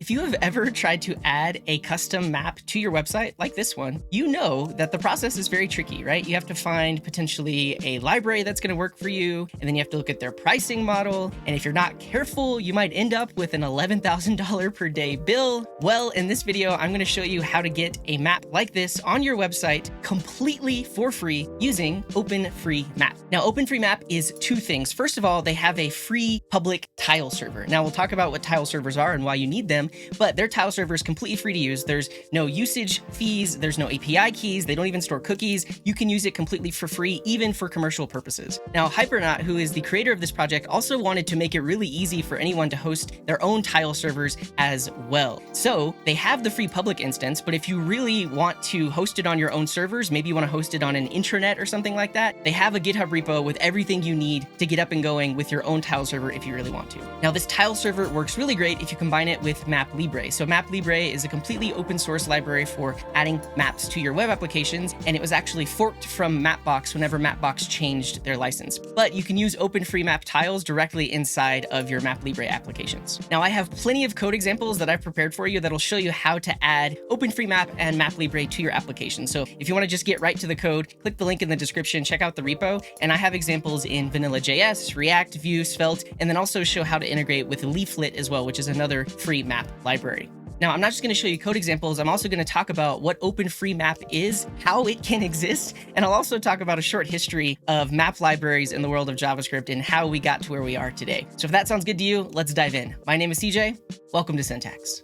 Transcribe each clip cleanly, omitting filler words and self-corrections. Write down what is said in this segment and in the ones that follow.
If you have ever tried to add a custom map to your website like this one, you know that the process is very tricky, right? You have to find potentially a library that's going to work for you, and then you have to look at their pricing model. And if you're not careful, you might end up with an $11,000 per day bill. Well, in this video, I'm going to show you how to get a map like this on your website completely for free using OpenFreeMap. Now, OpenFreeMap is two things. First of all, they have a free public tile server. Now, we'll talk about what tile servers are and why you need them, but their tile server is completely free to use. There's no usage fees, there's no API keys, they don't even store cookies. You can use it completely for free, even for commercial purposes. Now, Hypernaut, who is the creator of this project, also wanted to make it really easy for anyone to host their own tile servers as well. So they have the free public instance, but if you really want to host it on your own servers, maybe you want to host it on an intranet or something like that, they have a GitHub repo with everything you need to get up and going with your own tile server if you really want to. Now, this tile server works really great if you combine it with MapLibre. So MapLibre is a completely open source library for adding maps to your web applications, and it was actually forked from Mapbox whenever Mapbox changed their license. But you can use OpenFreeMap tiles directly inside of your MapLibre applications. Now, I have plenty of code examples that I've prepared for you that'll show you how to add OpenFreeMap and MapLibre to your application. So if you want to just get right to the code, click the link in the description, check out the repo, and I have examples in Vanilla.js, React, Vue, Svelte, and then also show how to integrate with leaflet as well, which is another free map library. Now, I'm not just going to show you code examples, I'm also going to talk about what OpenFreeMap is, how it can exist, and I'll also talk about a short history of map libraries in the world of JavaScript and how we got to where we are today. So if that sounds good to you, let's dive in. My name is CJ. Welcome to Syntax.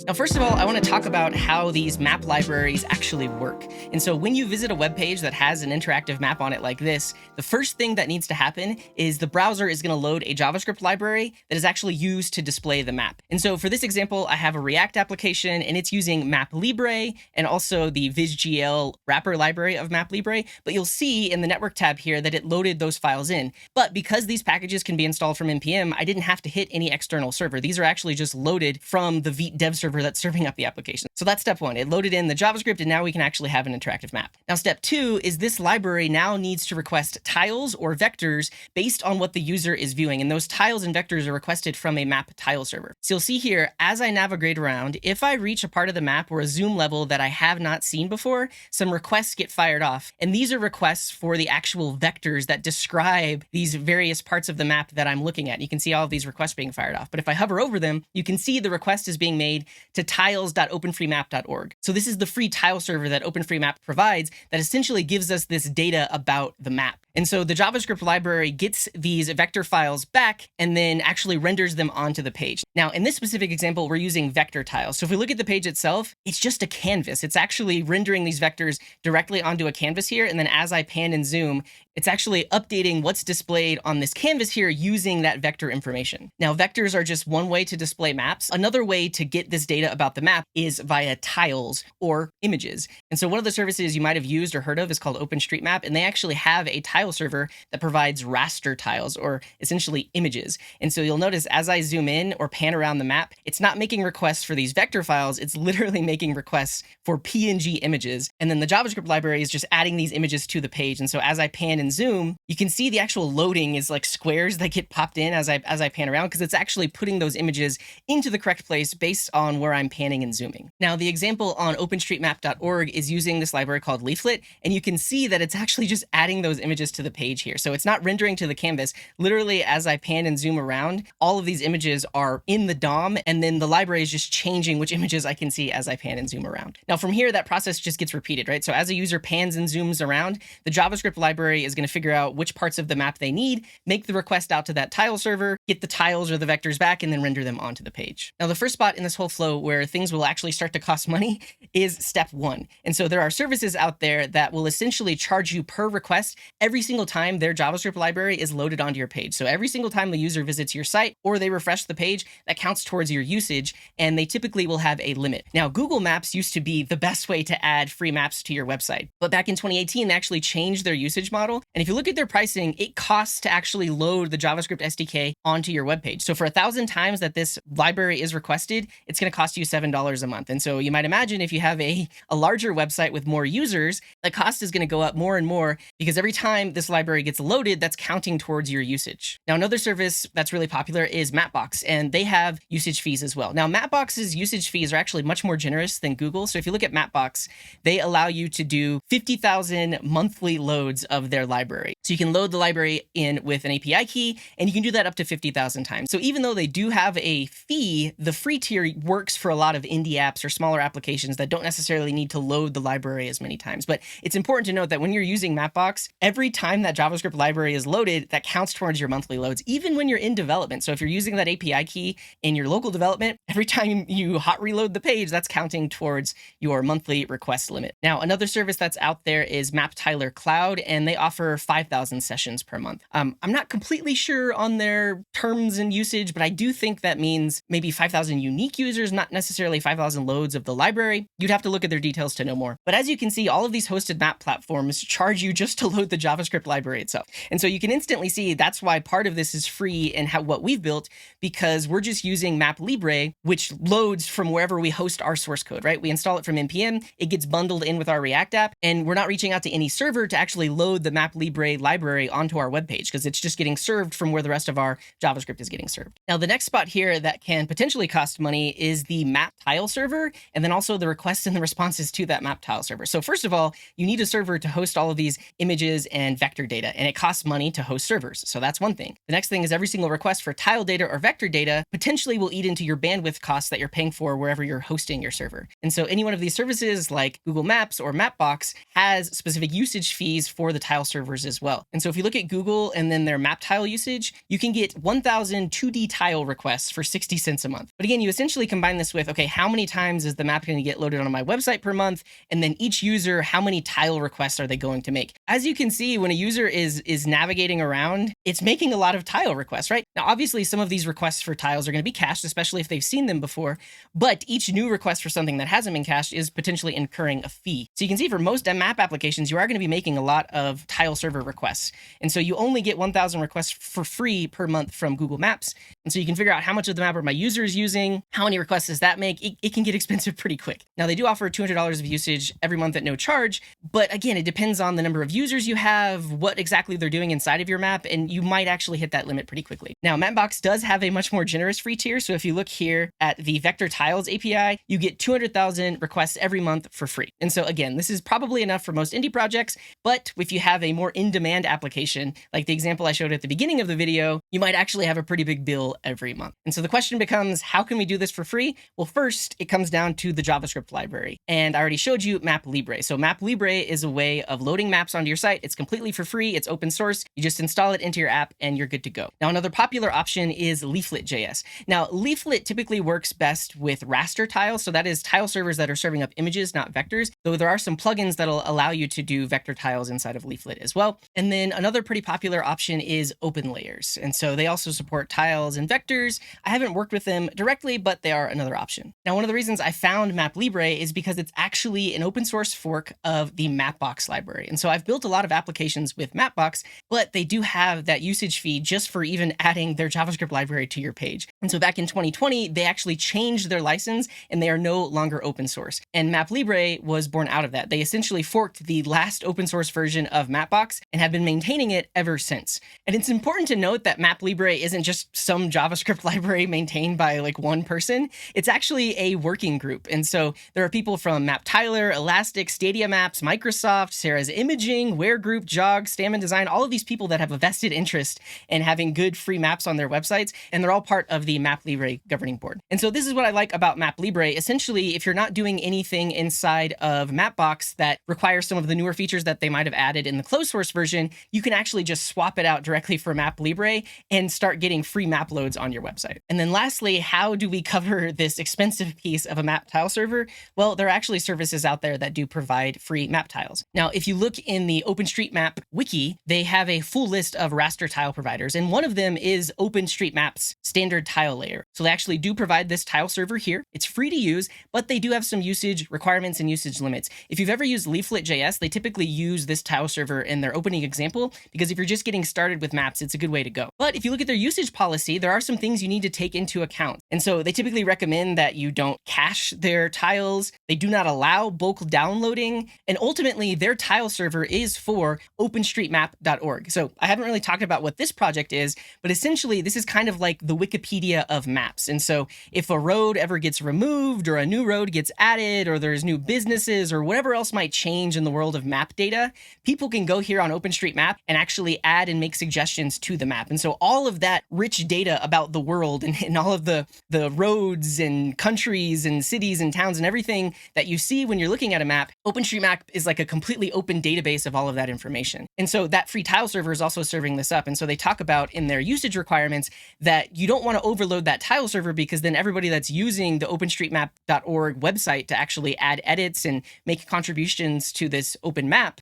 Now, first of all, I want to talk about how these map libraries actually work. And so when you visit a web page that has an interactive map on it like this, the first thing that needs to happen is the browser is going to load a JavaScript library that is actually used to display the map. And so for this example, I have a React application and it's using MapLibre and also the VizGL wrapper library of MapLibre. But you'll see in the network tab here that it loaded those files in. But because these packages can be installed from NPM, I didn't have to hit any external server. These are actually just loaded from the Vite dev server that's serving up the application. So that's step one. It loaded in the JavaScript and now we can actually have an interactive map. Now, step two is this library now needs to request tiles or vectors based on what the user is viewing. And those tiles and vectors are requested from a map tile server. So you'll see here, as I navigate around, if I reach a part of the map or a zoom level that I have not seen before, some requests get fired off. And these are requests for the actual vectors that describe these various parts of the map that I'm looking at. You can see all of these requests being fired off. But if I hover over them, you can see the request is being made to tiles.openfreemap.org. So this is the free tile server that OpenFreeMap provides that essentially gives us this data about the map. And so the JavaScript library gets these vector files back and then actually renders them onto the page. Now, in this specific example, we're using vector tiles. So if we look at the page itself, it's just a canvas. It's actually rendering these vectors directly onto a canvas here. And then as I pan and zoom, it's actually updating what's displayed on this canvas here using that vector information. Now, vectors are just one way to display maps. Another way to get this data about the map is via tiles or images. And so one of the services you might have used or heard of is called OpenStreetMap, and they actually have a tile server that provides raster tiles or essentially images. And so you'll notice as I zoom in or pan around the map, it's not making requests for these vector files, it's literally making requests for PNG images. And then the JavaScript library is just adding these images to the page. And so as I pan and zoom, you can see the actual loading is like squares that get popped in as I pan around, because it's actually putting those images into the correct place based on where I'm panning and zooming. Now, the example on openstreetmap.org is using this library called leaflet, and you can see that it's actually just adding those images to the page here. So it's not rendering to the canvas. Literally, as I pan and zoom around, all of these images are in the DOM, and then the library is just changing which images I can see as I pan and zoom around. Now, from here, that process just gets repeated, right? So as a user pans and zooms around, the JavaScript library is going to figure out which parts of the map they need, make the request out to that tile server, get the tiles or the vectors back, and then render them onto the page. Now, the first spot in this whole flow where things will actually start to cost money is step one. And so there are services out there that will essentially charge you per request every single time their JavaScript library is loaded onto your page. So every single time the user visits your site or they refresh the page, that counts towards your usage, and they typically will have a limit. Now, Google Maps used to be the best way to add free maps to your website, but back in 2018, they actually changed their usage model. And if you look at their pricing, it costs to actually load the JavaScript SDK onto onto your webpage. So for 1,000 times that this library is requested, it's going to cost you $7 a month. And so you might imagine if you have a larger website with more users, the cost is going to go up more and more because every time this library gets loaded, that's counting towards your usage. Now, another service that's really popular is Mapbox, and they have usage fees as well. Now, Mapbox's usage fees are actually much more generous than Google. So if you look at Mapbox, they allow you to do 50,000 monthly loads of their library. So you can load the library in with an API key, and you can do that up to 50,000 times. So even though they do have a fee, the free tier works for a lot of indie apps or smaller applications that don't necessarily need to load the library as many times. But it's important to note that when you're using Mapbox, every time that JavaScript library is loaded, that counts towards your monthly loads, even when you're in development. So if you're using that API key in your local development, every time you hot reload the page, that's counting towards your monthly request limit. Now, another service that's out there is MapTiler Cloud, and they offer 5,000 sessions per month. I'm not completely sure on their terms and usage, but I do think that means maybe 5,000 unique users, not necessarily 5,000 loads of the library. You'd have to look at their details to know more. But as you can see, all of these hosted map platforms charge you just to load the JavaScript library itself. And so you can instantly see that's why part of this is free and what we've built, because we're just using MapLibre, which loads from wherever we host our source code, right? We install it from NPM, it gets bundled in with our React app, and we're not reaching out to any server to actually load the MapLibre library onto our webpage because it's just getting served from where the rest of our JavaScript is getting served. Now, the next spot here that can potentially cost money is the map tile server, and then also the requests and the responses to that map tile server. So first of all, you need a server to host all of these images and vector data, and it costs money to host servers. So that's one thing. The next thing is every single request for tile data or vector data potentially will eat into your bandwidth costs that you're paying for wherever you're hosting your server. And so any one of these services like Google Maps or Mapbox has specific usage fees for the tile servers as well. And so if you look at Google and then their map tile usage, you can get 1,000 2D tile requests for 60 cents a month. But again, you essentially combine this with, okay, how many times is the map going to get loaded on my website per month? And then each user, how many tile requests are they going to make? As you can see, when a user is navigating around, it's making a lot of tile requests, right? Now, obviously, some of these requests for tiles are going to be cached, especially if they've seen them before. But each new request for something that hasn't been cached is potentially incurring a fee. So you can see for most map applications, you are going to be making a lot of tile server requests. And so you only get 1,000 requests for free per month from Google Maps. And so you can figure out how much of the map are my users using, how many requests does that make? It can get expensive pretty quick. Now, they do offer $200 of usage every month at no charge. But again, it depends on the number of users you have, what exactly they're doing inside of your map, and you might actually hit that limit pretty quickly. Now, Mapbox does have a much more generous free tier. So if you look here at the Vector Tiles API, you get 200,000 requests every month for free. And so again, this is probably enough for most indie projects, but if you have a more in-demand application, like the example I showed at the beginning of the video, you might actually have a pretty big bill every month. And so the question becomes, how can we do this for free? Well, first, it comes down to the JavaScript library. And I already showed you MapLibre. So MapLibre is a way of loading maps onto your site. It's completely for free. It's open source. You just install it into your app and you're good to go. Now, another popular option is leaflet.js. Now, leaflet typically works best with raster tiles. So that is tile servers that are serving up images, not vectors, though there are some plugins that'll allow you to do vector tiles inside of leaflet as well. And then another pretty popular option is OpenLayers. And so they also support tiles and vectors. I haven't worked with them directly, but they are another option. Now, one of the reasons I found MapLibre is because it's actually an open source fork of the Mapbox library. And so I've built a lot of applications with Mapbox, but they do have that usage fee just for even adding their JavaScript library to your page. And so back in 2020, they actually changed their license and they are no longer open source. And MapLibre was born out of that. They essentially forked the last open source version of Mapbox and have been maintaining it ever since. And it's important to note that MapLibre isn't just some JavaScript library maintained by like one person. It's actually a working group. And so there are people from MapTiler, Elastic, Stadia Maps, Microsoft, Sarah's Imaging, Ware Group, Jog, Stamina Design, all of these people that have a vested interest in having good free maps on their websites. And they're all part of the MapLibre governing board. And so this is what I like about MapLibre. Essentially, if you're not doing anything inside of Mapbox that requires some of the newer features that they might have added in the closed source version, you can actually just swap it out directly for MapLibre and start getting free map loads on your website. And then lastly, how do we cover this expensive piece of a map tile server? Well, there are actually services out there that do provide free map tiles. Now, if you look in the OpenStreetMap wiki, they have a full list of raster tile providers, and one of them is OpenStreetMap's standard tile layer. So they actually do provide this tile server here. It's free to use, but they do have some usage requirements and usage limits. If you've ever used leaflet.js, they typically use this tile server in their opening example, because if you're just getting started with maps, it's a good way to go. But if you look at their usage policy, there are some things you need to take into account. And so they typically recommend that you don't cache their tiles. They do not allow bulk downloading. And ultimately, their tile server is for openstreetmap.org. So I haven't really talked about what this project is, but essentially this is kind of like the Wikipedia of maps. And so if a road ever gets removed or a new road gets added or there's new businesses or whatever else might change in the world of map data, people can go here on OpenStreetMap and actually add and make suggestions to the map. And so all of that rich data about the world and all of the roads and countries and cities and towns and everything that you see when you're looking at a map, OpenStreetMap is like a completely open database of all of that information. And so that free tile server is also serving this up. And so they talk about in their usage requirements that you don't want to overload that tile server, because then everybody that's using the openstreetmap.org website to actually add edits and make contributions to this open map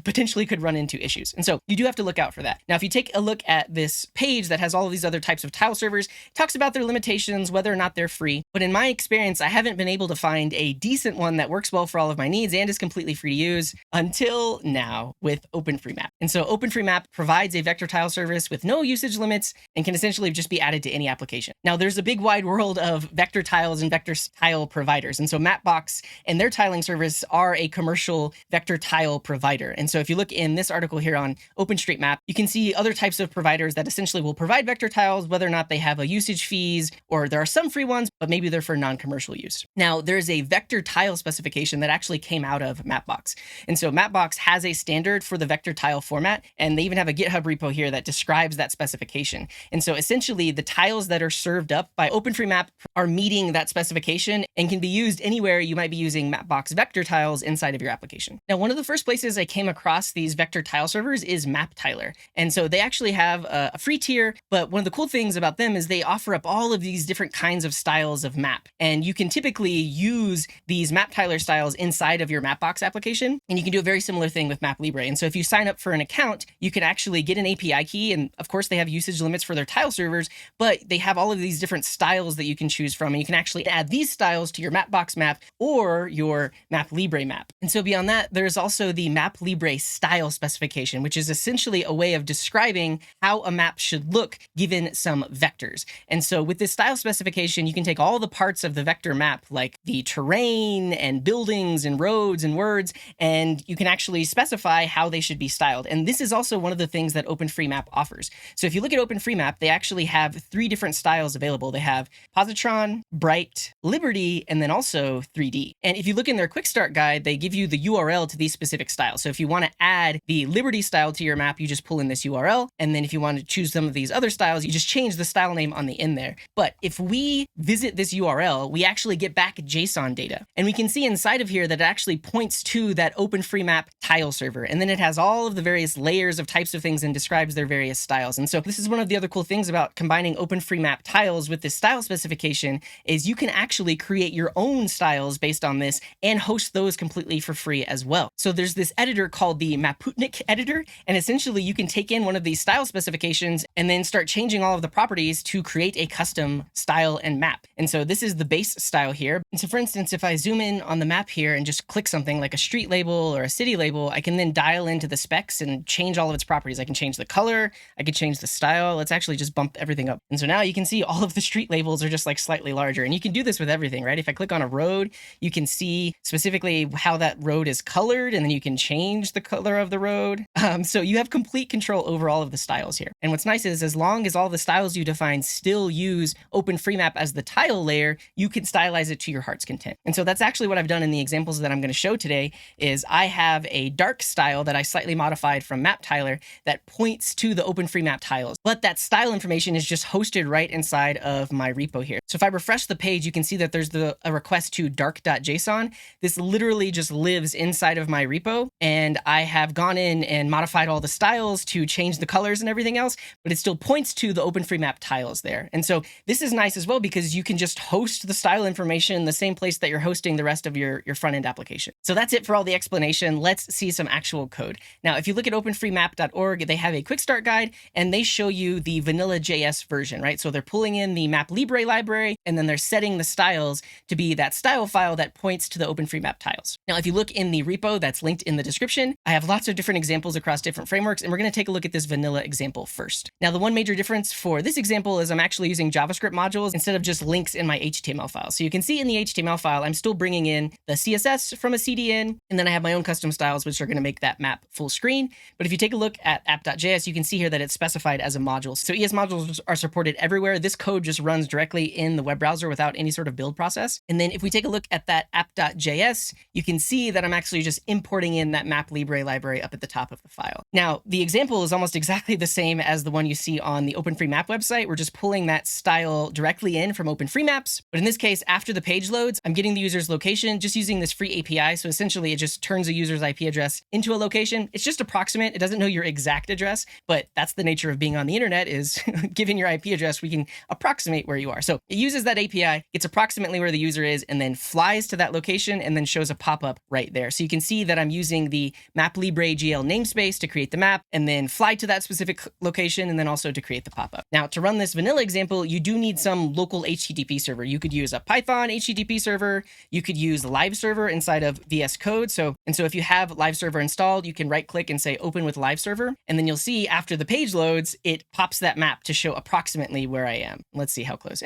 potentially could run into issues. And so you do have to look out for that. Now, if you take a look at this page that has all of these other types of tile servers, it talks about their limitations, whether or not they're free. But in my experience, I haven't been able to find a decent one that works well for all of my needs and is completely free to use until now with OpenFreeMap. And so OpenFreeMap provides a vector tile service with no usage limits and can essentially just be added to any application. Now, there's a big wide world of vector tiles and vector tile providers. And so Mapbox and their tiling service are a commercial vector tile provider. And so if you look in this article here on OpenStreetMap, you can see other types of providers that essentially will provide vector tiles, whether or not they have a usage fees, or there are some free ones, but maybe they're for non-commercial use. Now, there's a vector tile specification that actually came out of Mapbox. And so Mapbox has a standard for the vector tile format, and they even have a GitHub repo here that describes that specification. And so essentially the tiles that are served up by OpenFreeMap are meeting that specification and can be used anywhere you might be using Mapbox vector tiles inside of your application. Now, one of the first places I came across these vector tile servers is MapTiler. And so they actually have a free tier, but one of the cool things about them is they offer up all of these different kinds of styles of map. And you can typically use these MapTiler styles inside of your Mapbox application. And you can do a very similar thing with MapLibre. And so if you sign up for an account, you can actually get an API key. And of course, they have usage limits for their tile servers, but they have all of these different styles that you can choose from. And you can actually add these styles to your Mapbox map or your MapLibre map. And so beyond that, there's also the MapLibre style specification, which is essentially a way of describing how a map should look given some vectors. And so with this style specification, you can take all the parts of the vector map, like the terrain and buildings and roads and words, and you can actually specify how they should be styled. And this is also one of the things that OpenFreeMap offers. So if you look at OpenFreeMap, they actually have 3 different styles available. They have Positron, Bright, Liberty, and then also 3D. And if you look in their quick start guide, they give you the URL to these specific styles. So if you want to add the Liberty style to your map, you just pull in this URL. And then if you want to choose some of these other styles, you just change the style name on the end there. But if we visit this URL, we actually get back JSON data. And we can see inside of here that it actually points to that OpenFreeMap tile server. And then it has all of the various layers of types of things and describes their various styles. And so this is one of the other cool things about combining OpenFreeMap tiles with this style specification is you can actually create your own styles based on this and host those completely for free as well. So there's this editor called the Maputnik editor, and essentially you can take in one of these style specifications and then start changing all of the properties to create a custom style and map. And so this is the base style here. And so for instance, if I zoom in on the map here and just click something like a street label or a city label, I can then dial into the specs and change all of its properties. I can change the color, I can change the style. Let's actually just bump everything up. And so now you can see all of the street labels are just like slightly larger. And you can do this with everything, right? If I click on a road, you can see specifically how that road is colored, and then you can change the color of the road. So you have complete control over all of the styles here. And what's nice is as long as all the styles you define still use OpenFreeMap as the tile layer, you can stylize it to your heart's content. And so that's actually what I've done in the examples that I'm going to show today is I have a dark style that I slightly modified from MapTiler that points to the OpenFreeMap tiles. But that style information is just hosted right inside of my repo here. So if I refresh the page, you can see that there's a request to dark.json. This literally just lives inside of my repo. and I have gone in and modified all the styles to change the colors and everything else, but it still points to the OpenFreeMap tiles there. And so this is nice as well because you can just host the style information in the same place that you're hosting the rest of your front-end application. So that's it for all the explanation. Let's see some actual code. Now, if you look at openfreemap.org, they have a quick start guide and they show you the vanilla JS version, right? So they're pulling in the MapLibre library and then they're setting the styles to be that style file that points to the OpenFreeMap tiles. Now, if you look in the repo that's linked in the description, I have lots of different examples across different frameworks, and we're going to take a look at this vanilla example first. Now, the one major difference for this example is I'm actually using JavaScript modules instead of just links in my HTML file. So you can see in the HTML file, I'm still bringing in the CSS from a CDN, and then I have my own custom styles, which are going to make that map full screen. But if you take a look at app.js, you can see here that it's specified as a module. So ES modules are supported everywhere. This code just runs directly in the web browser without any sort of build process. And then if we take a look at that app.js, you can see that I'm actually just importing in that MapLibre library up at the top of the file. Now, the example is almost exactly the same as the one you see on the OpenFreeMap website. We're just pulling that style directly in from OpenFreeMaps. But in this case, after the page loads, I'm getting the user's location just using this free API. So essentially, it just turns a user's IP address into a location. It's just approximate. It doesn't know your exact address, but that's the nature of being on the internet is given your IP address, we can approximate where you are. So it uses that API, gets approximately where the user is, and then flies to that location and then shows a pop-up right there. So you can see that I'm using the MapLibre GL namespace to create the map and then fly to that specific location and then also to create the pop-up. Now, to run this vanilla example, you do need some local HTTP server. You could use a Python HTTP server. You could use live server inside of VS Code. So if you have live server installed, you can right click and say open with live server. And then you'll see after the page loads, it pops that map to show approximately where I am. Let's see how close.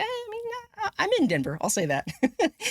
I'm in Denver. I'll say that.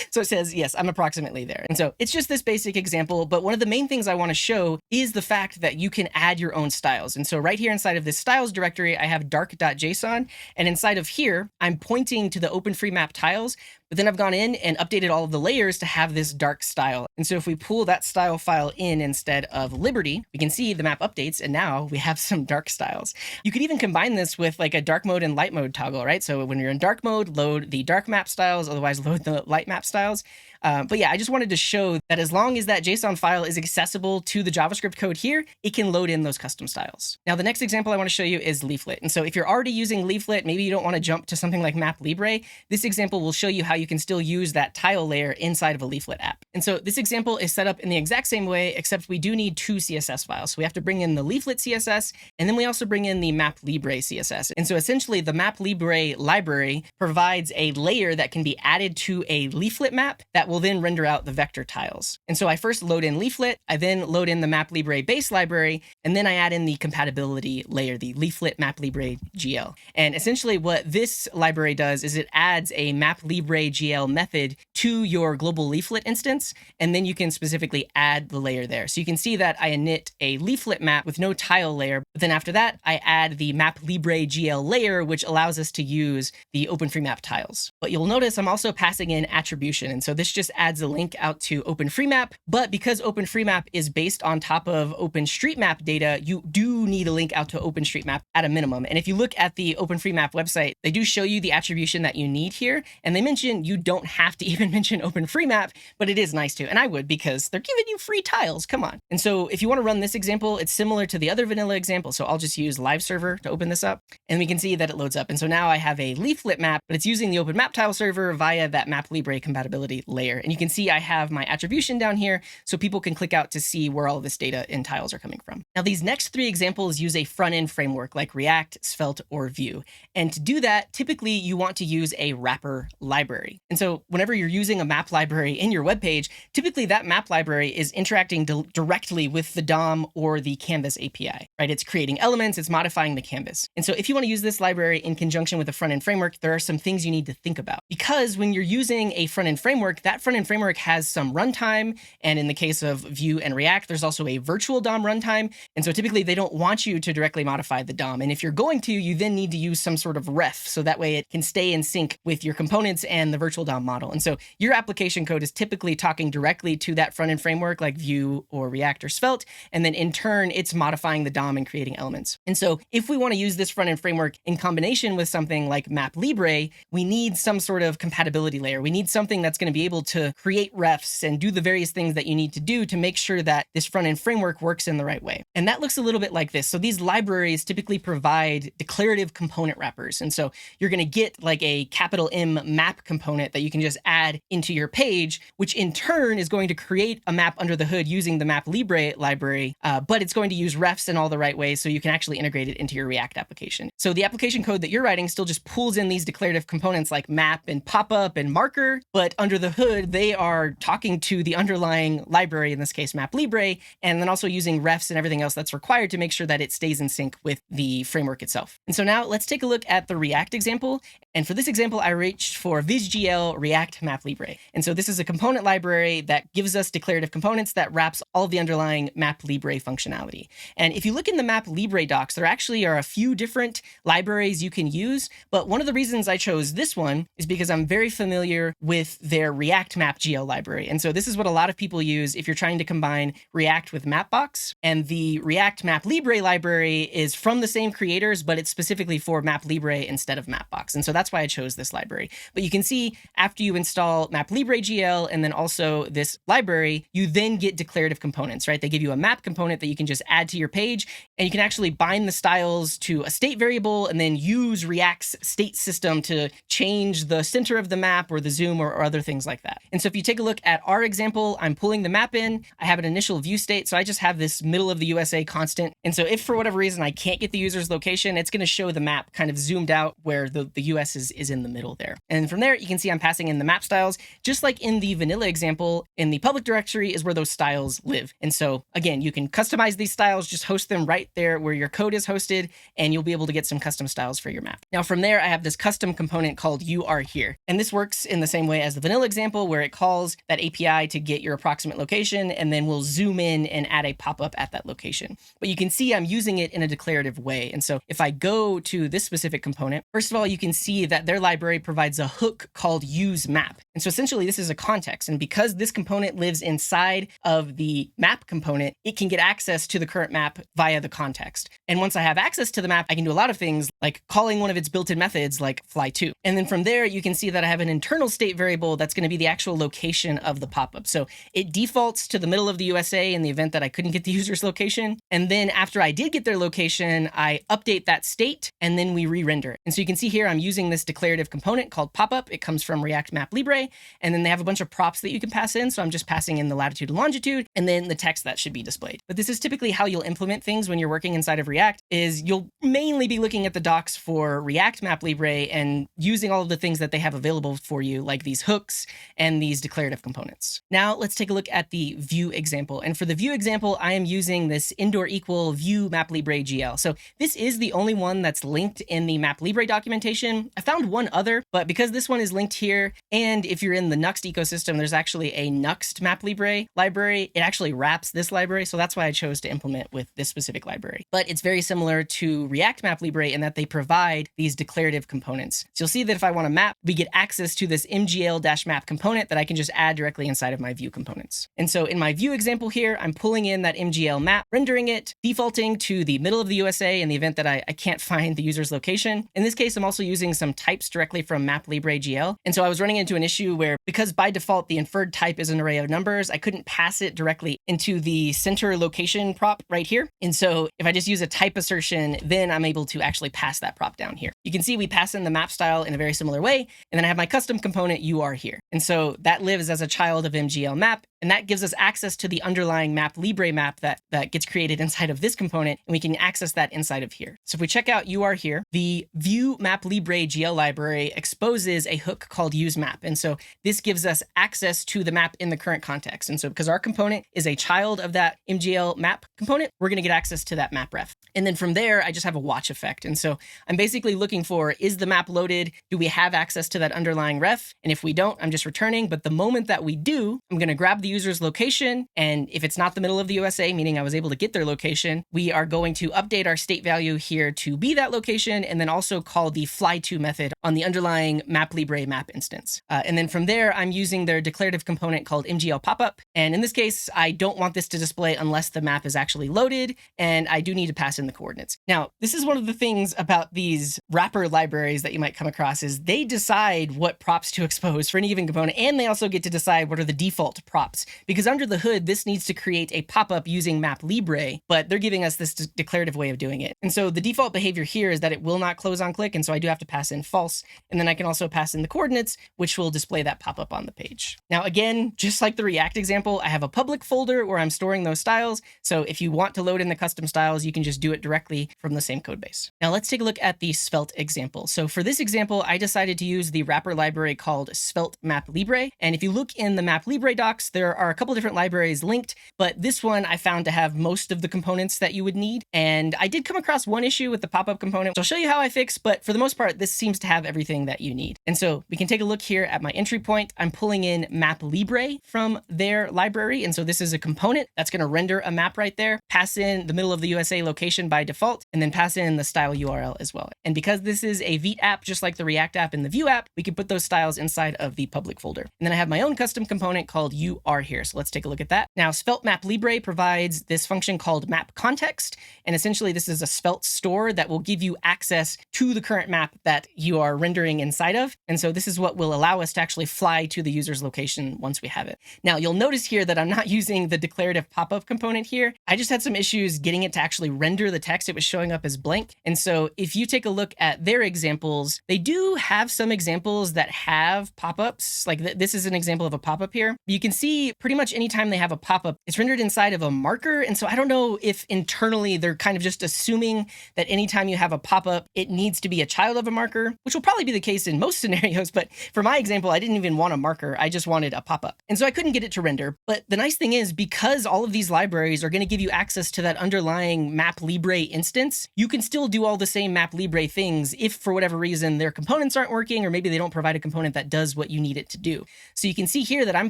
So it says, yes, I'm approximately there. And so it's just this basic example. But one of the main things I want to show is the fact that you can add your own styles. And so right here inside of this styles directory, I have dark.json. And inside of here, I'm pointing to the OpenFreeMap tiles. But then I've gone in and updated all of the layers to have this dark style. And so if we pull that style file in instead of Liberty, we can see the map updates and now we have some dark styles. You could even combine this with like a dark mode and light mode toggle, right? So when you're in dark mode, load the dark map styles, otherwise load the light map styles. But yeah, I just wanted to show that as long as that JSON file is accessible to the JavaScript code here, it can load in those custom styles. Now, the next example I want to show you is leaflet. And so if you're already using leaflet, maybe you don't want to jump to something like MapLibre, this example will show you how you can still use that tile layer inside of a leaflet app. And so this example is set up in the exact same way, except we do need two CSS files. So we have to bring in the leaflet CSS, and then we also bring in the MapLibre CSS. And so essentially the MapLibre library provides a layer that can be added to a leaflet map that will then render out the vector tiles. And so I first load in leaflet, I then load in the MapLibre base library, and then I add in the compatibility layer, the leaflet MapLibre GL. And essentially what this library does is it adds a MapLibre GL method to your global leaflet instance, and then you can specifically add the layer there. So you can see that I init a leaflet map with no tile layer, but then after that, I add the MapLibre GL layer, which allows us to use the OpenFreeMap tiles. But you'll notice I'm also passing in attribution. And so this just adds a link out to OpenFreeMap, but because OpenFreeMap is based on top of OpenStreetMap data, you do need a link out to OpenStreetMap at a minimum. And if you look at the OpenFreeMap website, they do show you the attribution that you need here. And they mention you don't have to even mention OpenFreeMap, but it is nice to. And I would, because they're giving you free tiles. Come on. And so if you want to run this example, it's similar to the other vanilla example. So I'll just use live server to open this up, and we can see that it loads up. And so now I have a leaflet map, but it's using the OpenMap tile server via that MapLibre compatibility layer. And you can see I have my attribution down here, so people can click out to see where all this data in tiles are coming from. Now, these next three examples use a front-end framework like React, Svelte, or Vue. And to do that, typically you want to use a wrapper library. And so whenever you're using a map library in your web page, typically that map library is interacting directly with the DOM or the Canvas API, right? It's creating elements, it's modifying the canvas. And so if you want to use this library in conjunction with a front-end framework, there are some things you need to think about. Because when you're using a front-end framework, that front-end framework has some runtime. And in the case of Vue and React, there's also a virtual DOM runtime. And so typically they don't want you to directly modify the DOM. And if you're going to, you then need to use some sort of ref. So that way it can stay in sync with your components and the virtual DOM model. And so your application code is typically talking directly to that front-end framework like Vue or React or Svelte. And then in turn, it's modifying the DOM and creating elements. And so if we want to use this front-end framework in combination with something like MapLibre, we need some sort of compatibility layer. We need something that's going to be able to create refs and do the various things that you need to do to make sure that this front-end framework works in the right way. And that looks a little bit like this. So these libraries typically provide declarative component wrappers. And so you're going to get like a capital M map component that you can just add into your page, which in turn is going to create a map under the hood using the MapLibre library, but it's going to use refs in all the right ways so you can actually integrate it into your React application. So the application code that you're writing still just pulls in these declarative components like map and pop-up and marker, but under the hood, they are talking to the underlying library, in this case, MapLibre, and then also using refs and everything else that's required to make sure that it stays in sync with the framework itself. And so now let's take a look at the React example. And for this example, I reached for VizGL React MapLibre. And so this is a component library that gives us declarative components that wraps all of the underlying MapLibre functionality. And if you look in the MapLibre docs, there actually are a few different libraries you can use. But one of the reasons I chose this one is because I'm very familiar with their React MapGL library. And so this is what a lot of people use if you're trying to combine React with Mapbox. And the React MapLibre library is from the same creators, but it's specifically for MapLibre instead of Mapbox. And so that's why I chose this library. But you can see after you install MapLibre GL and then also this library, you then get declarative components, right? They give you a map component that you can just add to your page, and you can actually bind the styles to a state variable and then use React's state system to change the center of the map or the zoom or other things like that. And so if you take a look at our example, I'm pulling the map in, I have an initial view state, so I just have this middle of the USA constant. And so if for whatever reason I can't get the user's location, it's going to show the map kind of zoomed out where the US is in the middle there. And from there, you can see I'm passing in the map styles, just like in the vanilla example. In the public directory is where those styles live. And so again, you can customize these styles, just host them right there where your code is hosted, and you'll be able to get some custom styles for your map. Now from there, I have this custom component called URHere. And this works in the same way as the vanilla example, where it calls that API to get your approximate location, and then we'll zoom in and add a pop-up at that location. But you can see I'm using it in a declarative way. And so if I go to this specific component, first of all, you can see that their library provides a hook called useMap. And so essentially this is a context. And because this component lives inside of the map component, it can get access to the current map via the context. And once I have access to the map, I can do a lot of things like calling one of its built-in methods like fly_to. And then from there, you can see that I have an internal state variable that's going to be the actual location of the pop-up. So it defaults to the middle of the USA in the event that I couldn't get the user's location. And then after I did get their location, I update that state and then we re-render it. And so you can see here, I'm using this declarative component called pop-up. It comes from React MapLibre. And then they have a bunch of props that you can pass in. So I'm just passing in the latitude and longitude and then the text that should be displayed. But this is typically how you'll implement things when you're working inside of React, is you'll mainly be looking at the docs for React MapLibre and using all of the things that they have available for you, like these hooks and these declarative components. Now let's take a look at the view example. And for the view example, I am using this indoor equal view MapLibre GL. So this is the only one that's linked in the MapLibre documentation. I found one other, but because this one is linked here, and if you're in the Nuxt ecosystem, there's actually a Nuxt MapLibre library. It actually wraps this library. So that's why I chose to implement with this specific library. But it's very similar to React MapLibre in that they provide these declarative components. So you'll see that if I want to map, we get access to this mgl-map component that I can just add directly inside of my view components. And so in my view example here, I'm pulling in that mgl map, rendering it, defaulting to the middle of the USA in the event that I can't find the user's location. In this case, I'm also using some types directly from MapLibre GL. And so I was running into an issue where, because by default, the inferred type is an array of numbers, I couldn't pass it directly into the center location prop right here. And so if I just use a type assertion, then I'm able to actually pass that prop down here. You can see we pass in the map style in a very similar way. And then I have my custom component URHere. And so that lives as a child of mgl map. And that gives us access to the underlying MapLibre map that gets created inside of this component, and we can access that inside of here. So if we check out URHere, the view MapLibre GL library exposes a hook called useMap. And so this gives us access to the map in the current context. And so because our component is a child of that mgl map component, we're going to get access to that map ref. And then from there, I just have a watch effect. And so I'm basically looking for, is the map loaded? Do we have access to that underlying ref? And if we don't, I'm just returning. But the moment that we do, I'm going to grab the user's location. And if it's not the middle of the USA, meaning I was able to get their location, we are going to update our state value here to be that location, and then also call the fly_to method on the underlying MapLibre map instance. And then from there, I'm using their declarative component called mgl popup. And in this case, I don't want this to display unless the map is actually loaded, and I do need to pass in the coordinates. Now, this is one of the things about these wrapper libraries that you might come across is they decide what props to expose for any given component, and they also get to decide what are the default props. Because under the hood, this needs to create a pop-up using MapLibre, but they're giving us this declarative way of doing it. And so the default behavior here is that it will not close on click, and so I do have to pass in false. And then I can also pass in the coordinates, which will display that pop-up on the page. Now, again, just like the React example, I have a public folder where I'm storing those styles. So if you want to load in the custom styles, you can just do it directly from the same code base. Now let's take a look at the svelte example. So for this example, I decided to use the wrapper library called svelte-maplibre. And if you look in the MapLibre docs, there are a couple different libraries linked, but this one I found to have most of the components that you would need. And I did come across one issue with the pop-up component, so I'll show you how I fix, but for the most part, this seems to have everything that you need. And so we can take a look here at my entry point. I'm pulling in MapLibre from their library. And so this is a component that's going to render a map right there, pass in the middle of the USA location by default, and then pass in the style URL as well. And because this is a Vite app, just like the React app and the Vue app, we can put those styles inside of the public folder. And then I have my own custom component called UR here. So let's take a look at that. Now, svelte-maplibre provides this function called map context. And essentially this is a svelte store that will give you access to the current map that you are rendering inside of. And so this is what will allow us to actually fly to the user's location once we have it. Now you'll notice here that I'm not using the declarative pop-up component here. I just had some issues getting it to actually render the text. It was showing up as blank. And so if you take a look at their examples, they do have some examples that have pop-ups. Like this is an example of a pop-up here. You can see pretty much anytime they have a pop-up, it's rendered inside of a marker. And so I don't know if internally they're kind of just assuming that anytime you have a pop-up, it needs to be a child of a marker, which will probably be the case in most scenarios. But for my example, I didn't even want a marker. I just wanted a pop-up. And so I couldn't get it to render. But the nice thing is, because all of these libraries are going to give you access to that underlying MapLibre instance, you can still do all the same MapLibre things if for whatever reason their components aren't working, or maybe they don't provide a component that does what you need it to do. So you can see here that I'm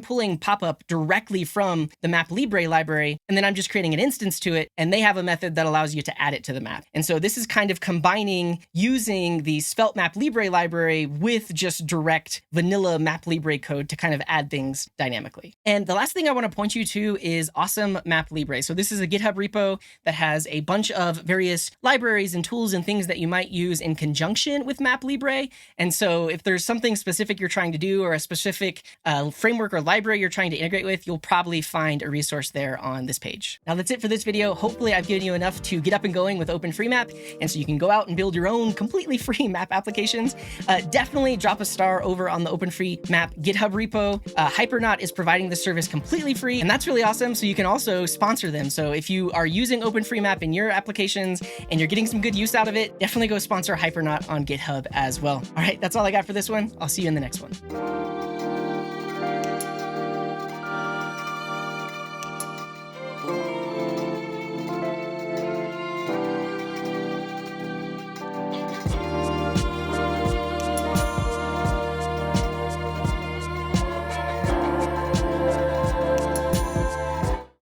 pulling pop-up directly from the MapLibre library, and then I'm just creating an instance to it, and they have a method that allows you to add it to the map. And so this is kind of combining using the svelte-maplibre library with just direct vanilla MapLibre code to kind of add things dynamically. And the last thing I want to point you to is awesome-maplibre. So this is a GitHub repo that has a bunch of various libraries and tools and things that you might use in conjunction with MapLibre. And so if there's something specific you're trying to do, or a specific framework or library you're trying to integrate with, you'll probably find a resource there on this page. Now that's it for this video. Hopefully I've given you enough to get up and going with OpenFreeMap, and so you can go out and build your own completely free map applications. Definitely drop a star over on the OpenFreeMap GitHub repo. Hypernaut is providing the service completely free, and that's really awesome. So you can also sponsor them. So if you are using OpenFreeMap in your applications and you're getting some good use out of it, definitely go sponsor Hypernaut on GitHub as well. All right, that's all I got for this one. I'll see you in the next one.